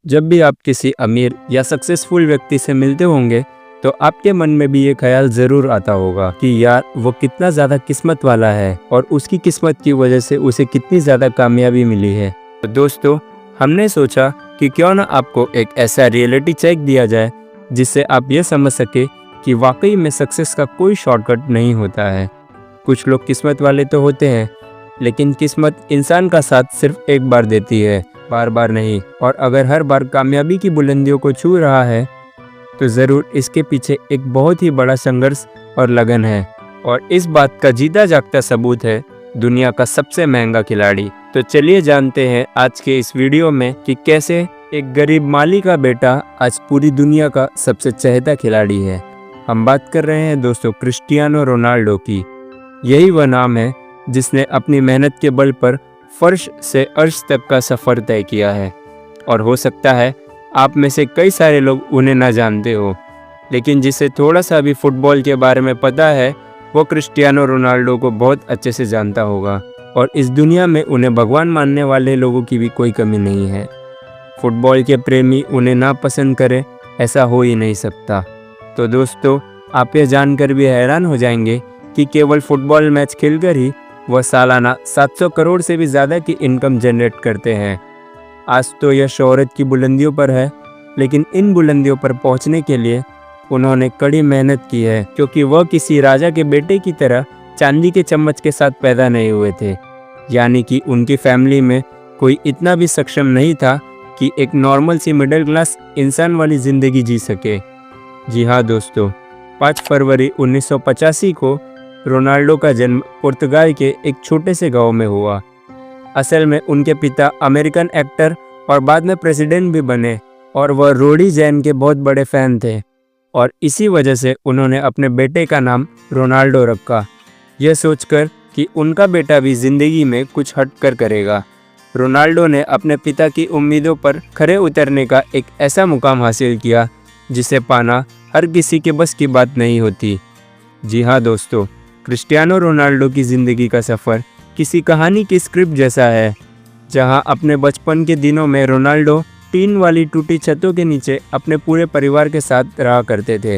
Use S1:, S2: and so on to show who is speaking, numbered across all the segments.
S1: जब भी आप किसी अमीर या सक्सेसफुल व्यक्ति से मिलते होंगे तो आपके मन में भी ये ख्याल ज़रूर आता होगा कि यार वो कितना ज़्यादा किस्मत वाला है और उसकी किस्मत की वजह से उसे कितनी ज़्यादा कामयाबी मिली है। तो दोस्तों, हमने सोचा कि क्यों ना आपको एक ऐसा रियलिटी चेक दिया जाए जिससे आप ये समझ सके कि वाकई में सक्सेस का कोई शॉर्टकट नहीं होता है। कुछ लोग किस्मत वाले तो होते हैं, लेकिन किस्मत इंसान का साथ सिर्फ एक बार देती है, बार बार नहीं। और अगर हर बार कामयाबी की बुलंदियों को छू रहा है तो ज़रूर इसके पीछे एक बहुत ही बड़ा संघर्ष और लगन है। और इस बात का जीता जागता सबूत है दुनिया का सबसे महंगा खिलाड़ी। तो चलिए जानते हैं आज के इस वीडियो में कि कैसे एक गरीब माली का बेटा आज पूरी दुनिया का सबसे चहेता खिलाड़ी है। हम बात कर रहे हैं दोस्तों क्रिस्टियानो रोनाल्डो की। यही वह नाम है जिसने अपनी मेहनत के बल पर फर्श से अर्श तक का सफ़र तय किया है। और हो सकता है आप में से कई सारे लोग उन्हें ना जानते हो, लेकिन जिसे थोड़ा सा भी फुटबॉल के बारे में पता है वो क्रिस्टियानो रोनाल्डो को बहुत अच्छे से जानता होगा। और इस दुनिया में उन्हें भगवान मानने वाले लोगों की भी कोई कमी नहीं है। फुटबॉल के प्रेमी उन्हें ना पसंद करें, ऐसा हो ही नहीं सकता। तो दोस्तों, आप ये जानकर भी हैरान हो जाएंगे कि केवल फुटबॉल मैच खेलकर ही वह सालाना 700 करोड़ से भी ज़्यादा की इनकम जनरेट करते हैं। आज तो यह शोहरत की बुलंदियों पर है, लेकिन इन बुलंदियों पर पहुंचने के लिए उन्होंने कड़ी मेहनत की है, क्योंकि वह किसी राजा के बेटे की तरह चांदी के चम्मच के साथ पैदा नहीं हुए थे। यानी कि उनकी फैमिली में कोई इतना भी सक्षम नहीं था कि एक नॉर्मल सी मिडिल क्लास इंसान वाली ज़िंदगी जी सके। जी हाँ दोस्तों, 5 फरवरी 1985 को रोनाल्डो का जन्म पुर्तगाल के एक छोटे से गांव में हुआ। असल में उनके पिता अमेरिकन एक्टर और बाद में प्रेसिडेंट भी बने और वह रोडी जैन के बहुत बड़े फ़ैन थे। और इसी वजह से उन्होंने अपने बेटे का नाम रोनाल्डो रखा, यह सोचकर कि उनका बेटा भी ज़िंदगी में कुछ हटकर करेगा। रोनाल्डो ने अपने पिता की उम्मीदों पर खरे उतरने का एक ऐसा मुकाम हासिल किया जिसे पाना हर किसी के बस की बात नहीं होती। जी हाँ दोस्तों, क्रिस्टियानो रोनाल्डो की ज़िंदगी का सफ़र किसी कहानी की स्क्रिप्ट जैसा है, जहां अपने बचपन के दिनों में रोनाल्डो टीन वाली टूटी छतों के नीचे अपने पूरे परिवार के साथ रहा करते थे।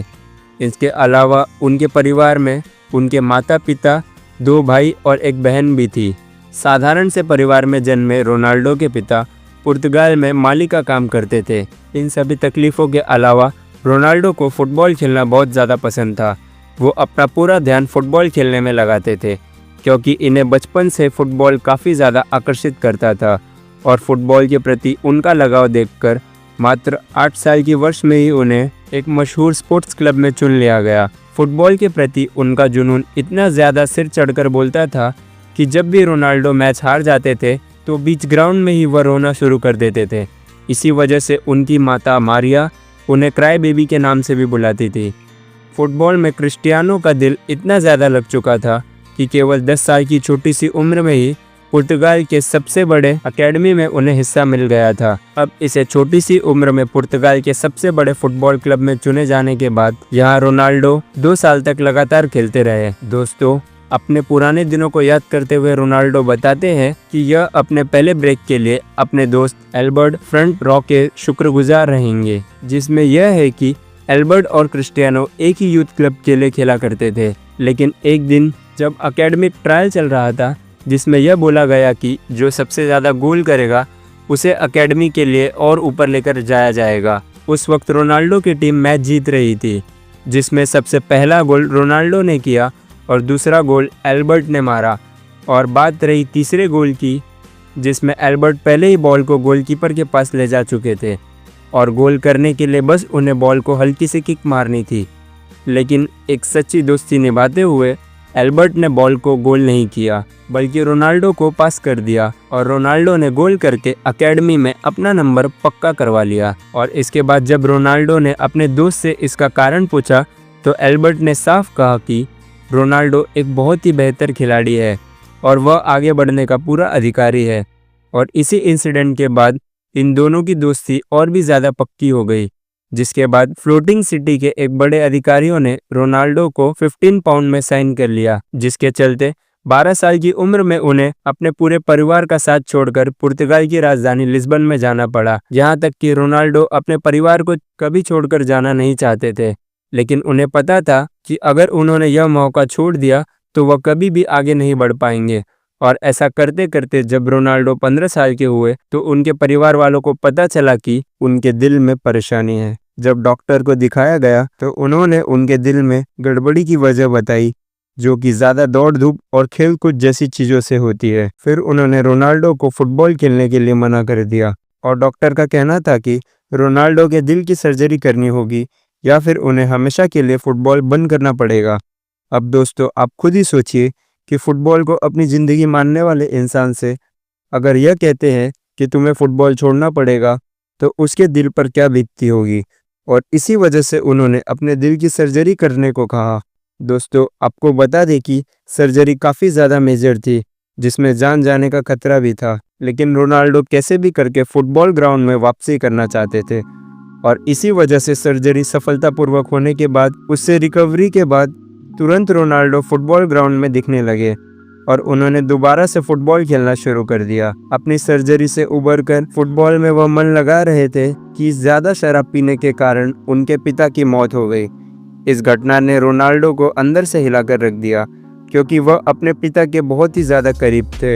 S1: इसके अलावा उनके परिवार में उनके माता पिता, 2 भाई और एक बहन भी थी। साधारण से परिवार में जन्मे रोनाल्डो के पिता पुर्तगाल में माली का काम करते थे। इन सभी तकलीफ़ों के अलावा रोनाल्डो को फ़ुटबॉल खेलना बहुत ज़्यादा पसंद था। वो अपना पूरा ध्यान फुटबॉल खेलने में लगाते थे, क्योंकि इन्हें बचपन से फ़ुटबॉल काफ़ी ज़्यादा आकर्षित करता था। और फुटबॉल के प्रति उनका लगाव देखकर मात्र 8 साल की वर्ष में ही उन्हें एक मशहूर स्पोर्ट्स क्लब में चुन लिया गया। फुटबॉल के प्रति उनका जुनून इतना ज़्यादा सिर चढ़कर बोलता था कि जब भी रोनाल्डो मैच हार जाते थे तो बीच ग्राउंड में ही वह रोना शुरू कर देते थे। इसी वजह से उनकी माता मारिया उन्हें क्राई बेबी के नाम से भी बुलाती थी। फुटबॉल में क्रिस्टियानो का दिल इतना ज़्यादा लग चुका था कि केवल 10 साल की छोटी सी उम्र में ही पुर्तगाल के सबसे बड़े अकेडमी में उन्हें हिस्सा मिल गया था। अब इसे छोटी सी उम्र में पुर्तगाल के सबसे बड़े फुटबॉल क्लब में चुने जाने के बाद यहाँ रोनाल्डो 2 साल तक लगातार खेलते रहे। दोस्तों, अपने पुराने दिनों को याद करते हुए रोनाल्डो बताते हैं कि यह अपने पहले ब्रेक के लिए अपने दोस्त एल्बर्ट फ्रंट रॉ के शुक्रगुजार रहेंगे, जिसमें यह है कि एल्बर्ट और क्रिस्टियानो एक ही यूथ क्लब के लिए खेला करते थे। लेकिन एक दिन जब एकेडमिक ट्रायल चल रहा था, जिसमें यह बोला गया कि जो सबसे ज़्यादा गोल करेगा उसे एकेडमी के लिए और ऊपर लेकर जाया जाएगा, उस वक्त रोनाल्डो की टीम मैच जीत रही थी, जिसमें सबसे पहला गोल रोनाल्डो ने किया और दूसरा गोल एल्बर्ट ने मारा। और बात रही तीसरे गोल की, जिसमें एल्बर्ट पहले ही बॉल को गोलकीपर के पास ले जा चुके थे और गोल करने के लिए बस उन्हें बॉल को हल्की सी किक मारनी थी। लेकिन एक सच्ची दोस्ती निभाते हुए एल्बर्ट ने बॉल को गोल नहीं किया, बल्कि रोनाल्डो को पास कर दिया और रोनाल्डो ने गोल करके एकेडमी में अपना नंबर पक्का करवा लिया। और इसके बाद जब रोनाल्डो ने अपने दोस्त से इसका कारण पूछा तो एल्बर्ट ने साफ कहा कि रोनाल्डो एक बहुत ही बेहतर खिलाड़ी है और वह आगे बढ़ने का पूरा अधिकारी है। और इसी इंसिडेंट के बाद इन दोनों की दोस्ती और भी ज़्यादा पक्की हो गई, जिसके बाद फ्लोटिंग सिटी के एक बड़े अधिकारियों ने रोनाल्डो को 15 पाउंड में साइन कर लिया, जिसके चलते 12 साल की उम्र में उन्हें अपने पूरे परिवार का साथ छोड़कर पुर्तगाल की राजधानी लिस्बन में जाना पड़ा। यहाँ तक कि रोनाल्डो अपने परिवार को कभी छोड़कर जाना नहीं चाहते थे, लेकिन उन्हें पता था कि अगर उन्होंने यह मौका छोड़ दिया तो वह कभी भी आगे नहीं बढ़ पाएंगे। और ऐसा करते करते जब रोनाल्डो 15 साल के हुए तो उनके परिवार वालों को पता चला कि उनके दिल में परेशानी है। जब डॉक्टर को दिखाया गया तो उन्होंने उनके दिल में गड़बड़ी की वजह बताई, जो कि ज़्यादा दौड़ धूप और खेल कूद जैसी चीज़ों से होती है। फिर उन्होंने रोनाल्डो को फुटबॉल खेलने के लिए मना कर दिया और डॉक्टर का कहना था कि रोनाल्डो के दिल की सर्जरी करनी होगी या फिर उन्हें हमेशा के लिए फुटबॉल बंद करना पड़ेगा। अब दोस्तों, आप खुद ही सोचिए कि फुटबॉल को अपनी ज़िंदगी मानने वाले इंसान से अगर यह कहते हैं कि तुम्हें फुटबॉल छोड़ना पड़ेगा तो उसके दिल पर क्या बीतती होगी। और इसी वजह से उन्होंने अपने दिल की सर्जरी करने को कहा। दोस्तों, आपको बता दें कि सर्जरी काफ़ी ज़्यादा मेजर थी, जिसमें जान जाने का खतरा भी था, लेकिन रोनाल्डो कैसे भी करके फुटबॉल ग्राउंड में वापसी करना चाहते थे। और इसी वजह से सर्जरी सफलतापूर्वक होने के बाद उससे रिकवरी के बाद तुरंत रोनाल्डो फुटबॉल ग्राउंड में दिखने लगे और उन्होंने दोबारा से फुटबॉल खेलना शुरू कर दिया। अपनी सर्जरी से उबरकर फुटबॉल में वह मन लगा रहे थे कि ज़्यादा शराब पीने के कारण उनके पिता की मौत हो गई। इस घटना ने रोनाल्डो को अंदर से हिलाकर रख दिया, क्योंकि वह अपने पिता के बहुत ही ज़्यादा करीब थे।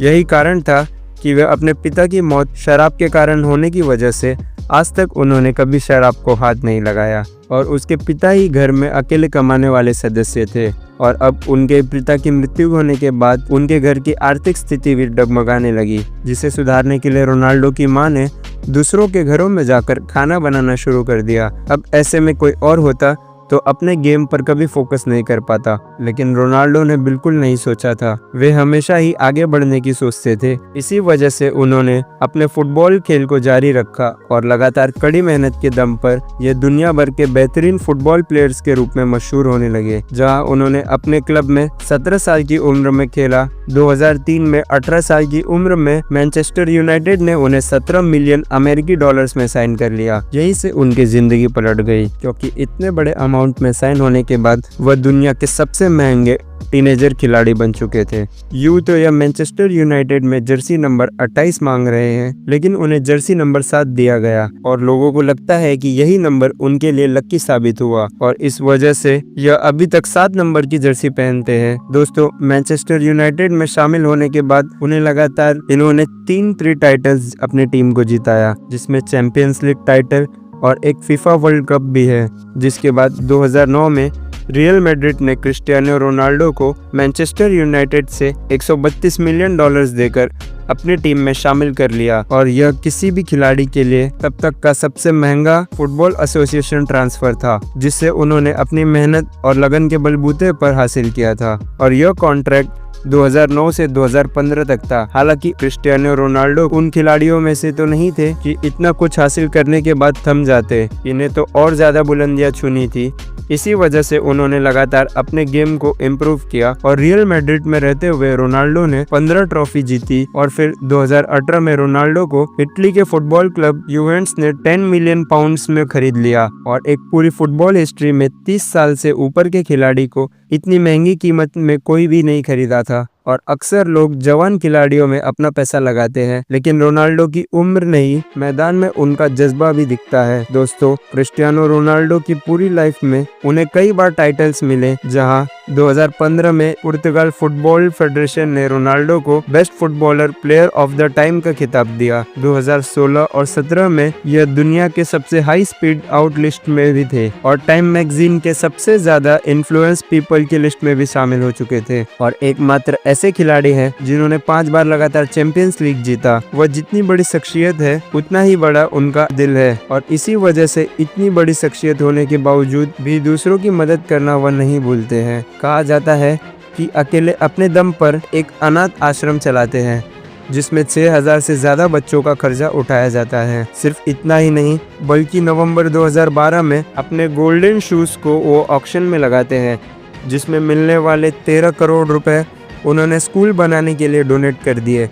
S1: यही कारण था कि वह अपने पिता की मौत शराब के कारण होने की वजह से आज तक उन्होंने कभी शराब को हाथ नहीं लगाया और उसके पिता ही घर में अकेले कमाने वाले सदस्य थे। और अब उनके पिता की मृत्यु होने के बाद उनके घर की आर्थिक स्थिति भी डगमगाने लगी, जिसे सुधारने के लिए रोनाल्डो की मां ने दूसरों के घरों में जाकर खाना बनाना शुरू कर दिया। अब ऐसे में कोई और होता तो अपने गेम पर कभी फोकस नहीं कर पाता, लेकिन रोनाल्डो ने बिल्कुल नहीं सोचा था। वे हमेशा ही आगे बढ़ने की सोचते थे। इसी वजह से उन्होंने अपने फुटबॉल खेल को जारी रखा और लगातार कड़ी मेहनत के दम पर ये दुनिया भर के बेहतरीन फुटबॉल प्लेयर्स के रूप में मशहूर होने लगे। जहां उन्होंने अपने क्लब में 17 साल की उम्र में खेला। 2003 में 18 साल की उम्र में मैनचेस्टर यूनाइटेड ने उन्हें 17 मिलियन अमेरिकी डॉलर्स में साइन कर लिया। यहीं से उनकी जिंदगी पलट गई, क्योंकि इतने बड़े अमाउंट में साइन होने के बाद वह दुनिया के सबसे महंगे टीनेजर खिलाड़ी बन चुके थे। यूं तो यह मैनचेस्टर यूनाइटेड में जर्सी नंबर 28 मांग रहे हैं, लेकिन उन्हें जर्सी नंबर 7 दिया गया और लोगों को लगता है कि यही नंबर उनके लिए लकी साबित हुआ और इस वजह से यह अभी तक 7 नंबर की जर्सी पहनते हैं। दोस्तों, मैनचेस्टर यूनाइटेड में शामिल होने के बाद उन्हें लगातार इन्होंने 3 टाइटल्स अपनी टीम को जिताया, जिसमें चैंपियंस लीग टाइटल और एक फीफा वर्ल्ड कप भी है। जिसके बाद 2009 में रियल मैड्रिड ने क्रिस्टियानो रोनाल्डो को मैनचेस्टर यूनाइटेड से 132 मिलियन डॉलर्स देकर अपनी टीम में शामिल कर लिया और यह किसी भी खिलाड़ी के लिए तब तक का सबसे महंगा फुटबॉल एसोसिएशन ट्रांसफर था, जिसे उन्होंने अपनी मेहनत और लगन के बलबूते पर हासिल किया था। और यह कॉन्ट्रैक्ट 2009 से 2015 तक था। हालांकि क्रिस्टियानो रोनाल्डो उन खिलाड़ियों में से तो नहीं थे कि इतना कुछ हासिल करने के बाद थम जाते, इन्हें तो और ज़्यादा बुलंदियां छूनी थी। इसी वजह से उन्होंने लगातार अपने गेम को इम्प्रूव किया और रियल मैड्रिड में रहते हुए रोनाल्डो ने 15 ट्रॉफी जीती और फिर 2018 में रोनाल्डो को इटली के फुटबॉल क्लब यूवेंटस ने 10 मिलियन पाउंड्स में खरीद लिया। और एक पूरी फुटबॉल हिस्ट्री में 30 साल से ऊपर के खिलाड़ी को इतनी महंगी कीमत में कोई भी नहीं खरीदा था। और अक्सर लोग जवान खिलाड़ियों में अपना पैसा लगाते हैं, लेकिन रोनाल्डो की उम्र नहीं, मैदान में उनका जज्बा भी दिखता है। दोस्तों, क्रिस्टियानो रोनाल्डो की पूरी लाइफ में उन्हें कई बार टाइटल्स मिले, जहां 2015 में पुर्तगाल फुटबॉल फेडरेशन ने रोनाल्डो को best footballer player of the time का खिताब दिया। 2016 और 17 में यह दुनिया के सबसे हाई स्पीड आउट लिस्ट में भी थे और टाइम मैगजीन के सबसे ज्यादा इन्फ्लुएंस पीपल की लिस्ट में भी शामिल हो चुके थे। और एकमात्र ऐसे खिलाड़ी हैं जिन्होंने 5 बार लगातार चैंपियंस लीग जीता। वह जितनी बड़ी शख्सियत है उतना ही बड़ा उनका दिल है और इसी वजह से इतनी बड़ी शख्सियत होने के बावजूद भी दूसरों की मदद करना वह नहीं भूलते हैं। कहा जाता है कि अकेले अपने दम पर एक अनाथ आश्रम चलाते हैं, जिसमें 6000 से ज़्यादा बच्चों का खर्चा उठाया जाता है। सिर्फ इतना ही नहीं, बल्कि नवंबर 2012 में अपने गोल्डन शूज़ को वो ऑक्शन में लगाते हैं, जिसमें मिलने वाले 13 करोड़ रुपए उन्होंने स्कूल बनाने के लिए डोनेट कर दिए।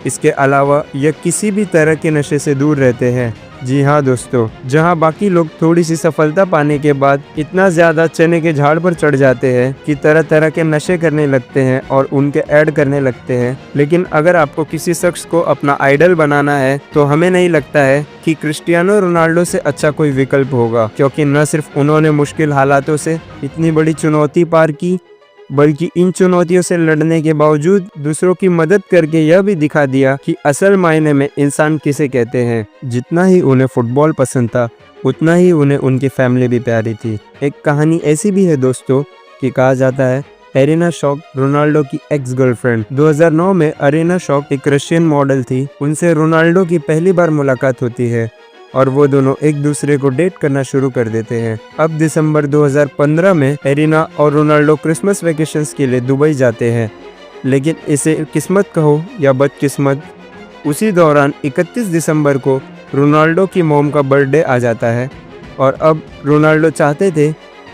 S1: इसके अलावा यह किसी भी तरह के नशे से दूर रहते हैं, जी हाँ दोस्तों, जहाँ बाकी लोग थोड़ी सी सफलता पाने के बाद इतना ज़्यादा चने के झाड़ पर चढ़ जाते हैं कि तरह तरह के नशे करने लगते हैं और उनके ऐड करने लगते हैं, लेकिन अगर आपको किसी शख्स को अपना आइडल बनाना है तो हमें नहीं लगता है कि क्रिस्टियानो रोनाल्डो से अच्छा कोई विकल्प होगा, क्योंकि न सिर्फ उन्होंने मुश्किल हालातों से इतनी बड़ी चुनौती पार की, बल्कि इन चुनौतियों से लड़ने के बावजूद दूसरों की मदद करके यह भी दिखा दिया कि असल मायने में इंसान किसे कहते हैं। जितना ही उन्हें फुटबॉल पसंद था, उतना ही उन्हें उनकी फैमिली भी प्यारी थी। एक कहानी ऐसी भी है दोस्तों कि कहा जाता है एरिना शॉक रोनाल्डो की एक्स गर्लफ्रेंड। 2009 में एरिना शॉक एक रशियन मॉडल थी। उनसे रोनाल्डो की पहली बार मुलाकात होती है और वो दोनों एक दूसरे को डेट करना शुरू कर देते हैं। अब दिसंबर 2015 में एरिना और रोनाल्डो क्रिसमस वेकेशंस के लिए दुबई जाते हैं, लेकिन इसे किस्मत कहो या बदकिस्मत, उसी दौरान 31 दिसंबर को रोनाल्डो की मॉम का बर्थडे आ जाता है और अब रोनाल्डो चाहते थे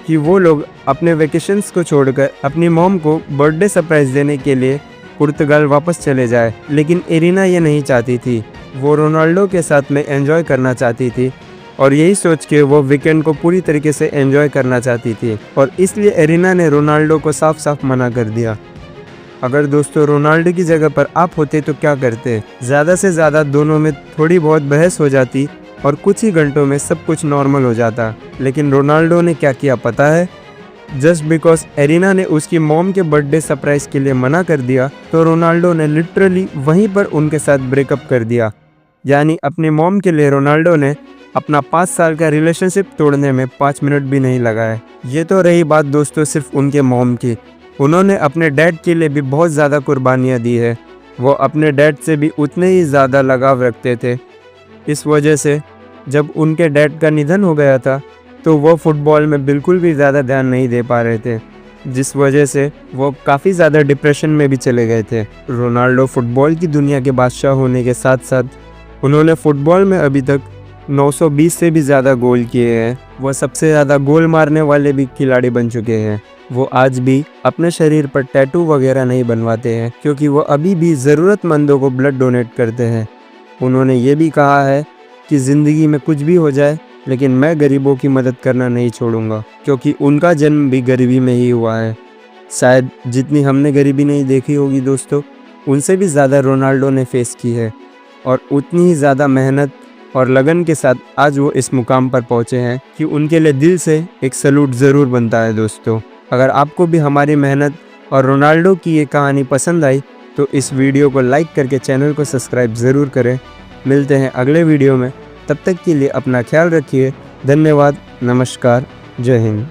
S1: कि वो लोग अपने वेकेशंस को छोड़कर अपनी मॉम को बर्थडे सरप्राइज देने के लिए पुर्तगाल वापस चले जाए, लेकिन एरिना ये नहीं चाहती थी। वो रोनाल्डो के साथ में एंजॉय करना चाहती थी और यही सोच के वो वीकेंड को पूरी तरीके से एंजॉय करना चाहती थी और इसलिए एरिना ने रोनाल्डो को साफ साफ मना कर दिया। अगर दोस्तों रोनाल्डो की जगह पर आप होते तो क्या करते? ज़्यादा से ज़्यादा दोनों में थोड़ी बहुत बहस हो जाती और कुछ ही घंटों में सब कुछ नॉर्मल हो जाता, लेकिन रोनाल्डो ने क्या किया पता है? जस्ट बिकॉज एरिना ने उसकी मॉम के बर्थडे सरप्राइज के लिए मना कर दिया तो रोनाल्डो ने लिटरली वहीं पर उनके साथ ब्रेकअप कर दिया। यानी अपनी मॉम के लिए रोनाल्डो ने अपना 5 साल का रिलेशनशिप तोड़ने में 5 मिनट भी नहीं लगाए। ये तो रही बात दोस्तों सिर्फ उनके मॉम की। उन्होंने अपने डैड के लिए भी बहुत ज़्यादा कुर्बानियाँ दी है। वो अपने डैड से भी उतने ही ज़्यादा लगाव रखते थे। इस वजह से जब उनके डैड का निधन हो गया था तो वो फुटबॉल में बिल्कुल भी ज़्यादा ध्यान नहीं दे पा रहे थे, जिस वजह से वो काफ़ी ज़्यादा डिप्रेशन में भी चले गए थे। रोनाल्डो फुटबॉल की दुनिया के बादशाह होने के साथ साथ उन्होंने फुटबॉल में अभी तक 920 से भी ज़्यादा गोल किए हैं। वो सबसे ज़्यादा गोल मारने वाले भी खिलाड़ी बन चुके हैं। वो आज भी अपने शरीर पर टैटू वगैरह नहीं बनवाते हैं, क्योंकि वो अभी भी ज़रूरतमंदों को ब्लड डोनेट करते हैं। उन्होंने ये भी कहा है कि ज़िंदगी में कुछ भी हो जाए, लेकिन मैं गरीबों की मदद करना नहीं छोड़ूंगा, क्योंकि उनका जन्म भी गरीबी में ही हुआ है। शायद जितनी हमने गरीबी नहीं देखी होगी दोस्तों, उनसे भी ज़्यादा रोनाल्डो ने फेस की है और उतनी ही ज़्यादा मेहनत और लगन के साथ आज वो इस मुकाम पर पहुँचे हैं कि उनके लिए दिल से एक सैल्यूट ज़रूर बनता है दोस्तों। अगर आपको भी हमारी मेहनत और रोनाल्डो की ये कहानी पसंद आई तो इस वीडियो को लाइक करके चैनल को सब्सक्राइब ज़रूर करें। मिलते हैं अगले वीडियो में, तब तक के लिए अपना ख्याल रखिए। धन्यवाद, नमस्कार, जय हिंद।